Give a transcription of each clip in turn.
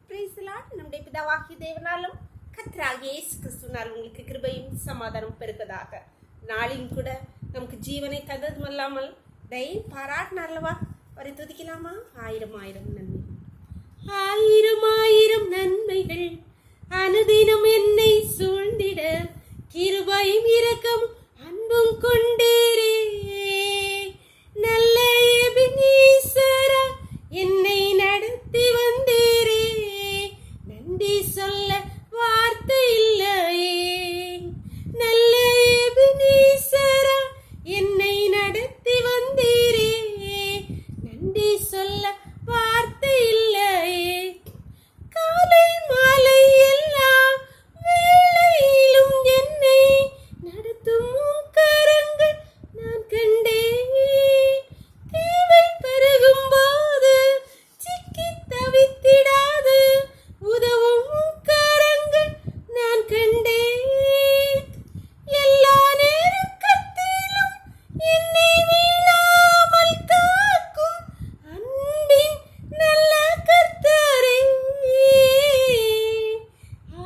Praise the Lord. நம்முடைய பிதாவாகிய தேவனாலும் கர்த்தராகிய இயேசு கிறிஸ்துவினால் உங்களுக்கு கிருபையும் சமாதானம் பெருகதாக. நாளின் கூட நமக்கு ஜீவனை தந்ததுமல்லாமல் தயவு பாராட்டினார்லவா, வரை துதிக்கலாமா? ஆயிரம் ஆயிரம் நன்மை, ஆயிரம் ஆயிரம் நன்மைகள் அனுதினம் என்னை சூழ்ந்திட, கிருபையும் இரக்கம் அன்பும் கொண்டீரே. நல்ல எபினேசரா என்னை நடத்தி வந்தீரே, நன்றி சொல்ல வார்த்தை இல்லையே. நல்ல எபினேசரா என்னை நடத்தி வந்தீரே, நன்றி சொல்ல வார்த்தை இல்லையே. காலை மாலை எல்லா வேளையிலும் என்னை நடத்தும் கரங்கள் நான் கண்டேன். தேவை பெருகும் போது சிக்கி தவித்திடாது உதவும் கரங்கள் நான் கண்டேன். எல்லா நேரத்திலும் என்னை வீழாமல் காக்கும் அன்பின் நல்ல கர்த்தரே.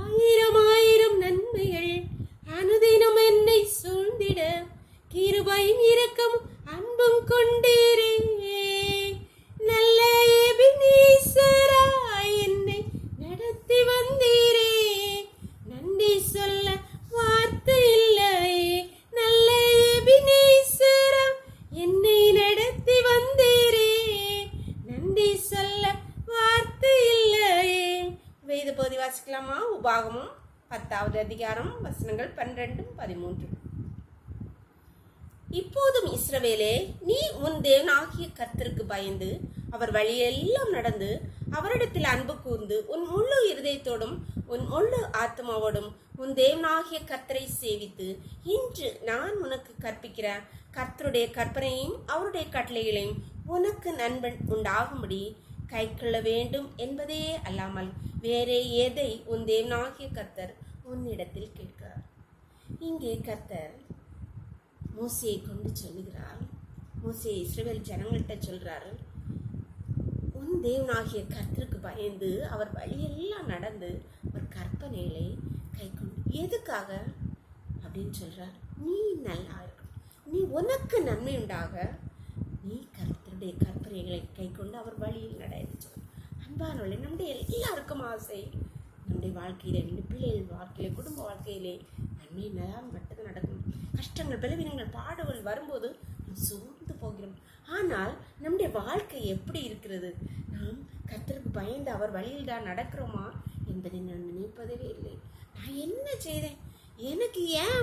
ஆயிரம் ஆயிரம் நன்மைகள் அனுதினம் என்னை சூழ்ந்திட, கிருபையும் இரக்கம் அன்பும் கொண்டீரே. நல்ல எபினேசரா என்னை நடத்தி வந்தீரே, நன்றி சொல்ல வார்த்தை இல்லையே. நல்ல எபினேசரா என்னை நடத்தி வந்தீரே, நன்றி சொல்ல வார்த்தை இல்லையே. வேத பகுதி வாசிக்கலாமா? உபாகமம் 10வது அதிகாரம் வசனங்கள் 12, 13. இப்போதும் இஸ்ரவேலே, நீ உன் தேவனாகிய கர்த்தருக்கு பயந்து அவர் வழியெல்லாம் நடந்து அவரிடத்தில் அன்பு கூர்ந்து உன் முழு இருதயத்தோடும் உன் முழு ஆத்மாவோடும் உன் தேவனாகிய கர்த்தரை சேவித்து இன்று நான் உனக்கு கற்பிக்கிற கர்த்தருடைய கற்பனையும் அவருடைய கட்டளைகளையும் உனக்கு நண்பன் உண்டாகும்படி கைக்கொள்ள வேண்டும் என்பதே அல்லாமல் வேறே எதை உன் தேவனாகிய கர்த்தர் உன்னிடத்தில் கேட்கிறார். இங்கே கர்த்தர் மோசையை கொண்டு சொல்லுகிறார். மோசே இஸ்ரவேல் ஜனங்கள்கிட்ட சொல்றாரு, உன் தேவனாகிய கர்த்தருக்கு பயந்து அவர் வழியெல்லாம் நடந்து ஒரு கற்பனைகளை கை கொண்டு, எதுக்காக அப்படின்னு சொல்றார்? நீ நல்லா இருக்கணும், நீ உனக்கு நன்மை உண்டாக நீ கர்த்தருடைய கற்பனைகளை கை கொண்டு அவர் வழியில் நடந்து. அன்பானவர்களே, நம்முடைய எல்லாருக்கும் ஆசை நம்முடைய வாழ்க்கையிலே, நம்முடைய பிள்ளைகள் வாழ்க்கையிலே, குடும்ப வாழ்க்கையிலே நன்மை மட்டும் நடக்கும். கஷ்டங்கள், பலவீனங்கள், பாடுகள் வரும்போது நாம் சோர்ந்து போகிறோம். ஆனால் நம்முடைய வாழ்க்கை எப்படி இருக்கிறது? நாம் கர்த்தருக்கு பயந்து அவர் வழியில் தான் நடக்கிறோமா என்பதை நான் நினைப்பதே இல்லை. நான் என்ன செய்தேன், எனக்கு ஏன்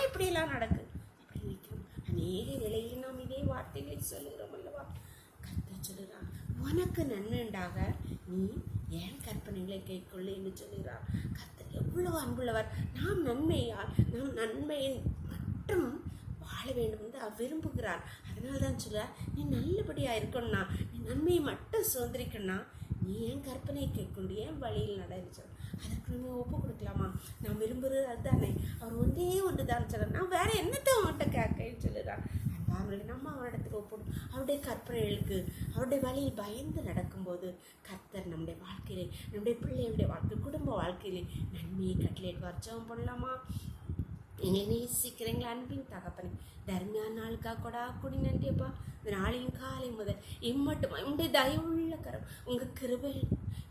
இப்படியெல்லாம் நடக்கு அப்படி நிற்கிறோம். அநேக வேளையில் நாம் இதே வார்த்தைகளை சொல்லுகிறோம் அல்லவா? கர்த்தர் சொல்லுகிறார், உனக்கு நன்மை உண்டாக நீ ஏன் கற்பனைகளை கைக்கொள்ள என்று சொல்லுகிறார். கர்த்தர் எவ்வளவு அன்புள்ளவர். நாம் நன்மையை மட்டும் வாழ வேண்டும் என்று அவர் விரும்புகிறார். அதனால தான் சொல்கிறார், நீ நல்லபடியாக இருக்கணும்னா, நீ நன்மையை மட்டும் சுதந்திரிக்கணும்னா நீ ஏன் கற்பனை கேட்கொண்டு ஏன் வழியில் நடந்து அதற்கு நம்ம ஒப்பு கொடுக்கலாமா? நான் விரும்புகிறது அதுதானே. அவர் ஒன்று தான் சொல்கிறார், நான் வேற என்னத்தை அவன்கிட்ட கேட்கன்னு சொல்லுறார். அன்பானவர்களே, நம்ம அவரிடத்துக்கு ஒப்புடும். அவருடைய கற்பனைகளுக்கு அவருடைய வழியில் பயந்து நடக்கும்போது கர்த்தர் நம்முடைய வாழ்க்கையிலே, நம்முடைய பிள்ளைகளுடைய வாழ்க்கை, குடும்ப வாழ்க்கையிலே நன்மையை கட்டளையிடுவார். ஜெபம் பண்ணலாமா? எங்களை நேசிக்கிறீங்களா அன்பின் தகப்பனே, தர்மியான நாளுக்காக கொடா கூடி நன்றியப்பா. இந்த நாளையும் காலை முதல் இம்மட்டும் உங்களுடைய தயவுள்ள கரம், உங்கள் கிருபை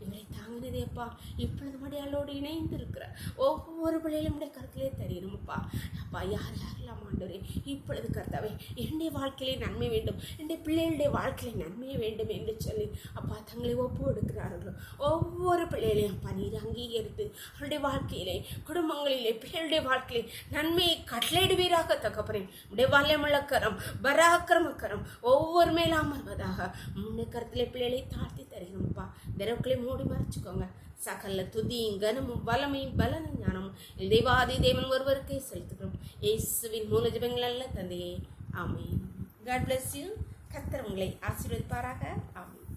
இவரை தாங்கினதேப்பா. இப்பொழுது மடியாளோடு இணைந்து இருக்கிற ஒவ்வொரு பிள்ளைகளும் கருத்திலே தெரியணும்ப்பா. அப்பா, யாரெல்லாம் ஆண்டவரே இப்பொழுது கர்த்தாவே என்னுடைய வாழ்க்கையிலே நன்மை வேண்டும், என்னுடைய பிள்ளைகளுடைய வாழ்க்கையிலே நன்மையே வேண்டும் என்று சொல்லி அப்பா தங்களை ஒப்பு எடுக்கிறார்களோ ஒவ்வொரு பிள்ளைகளையும் அப்பா நீர் அங்கீகரித்து அவருடைய வாழ்க்கையிலே, குடும்பங்களிலே, பிள்ளைகளுடைய வாழ்க்கையிலே நன்மையை கட்டளையிடுவீராக தகப்பனே. உடைய வல்லமுள்ள கரம், பராக்கிரமக்கரம் ஒவ்வொரு மேல அமர்வதாக முன்னே கருத்திலே பிள்ளைகளை தாழ்த்தி தருகிறோம்ப்பா. தினக்களை மூடி மறைச்சுக்கோங்க. சகல துதியும் கனமும் வல்லமையும் பலனும் ஞானமும் தேவாதி தேவன் ஒருவருக்கே செலுத்துகிறோம். இயேசுவின் மூல ஜெபங்கள் அல்ல தந்தையே, ஆமென். God bless you. கர்த்தர் உங்களை ஆசீர்வதிப்பாராக. ஆமென்.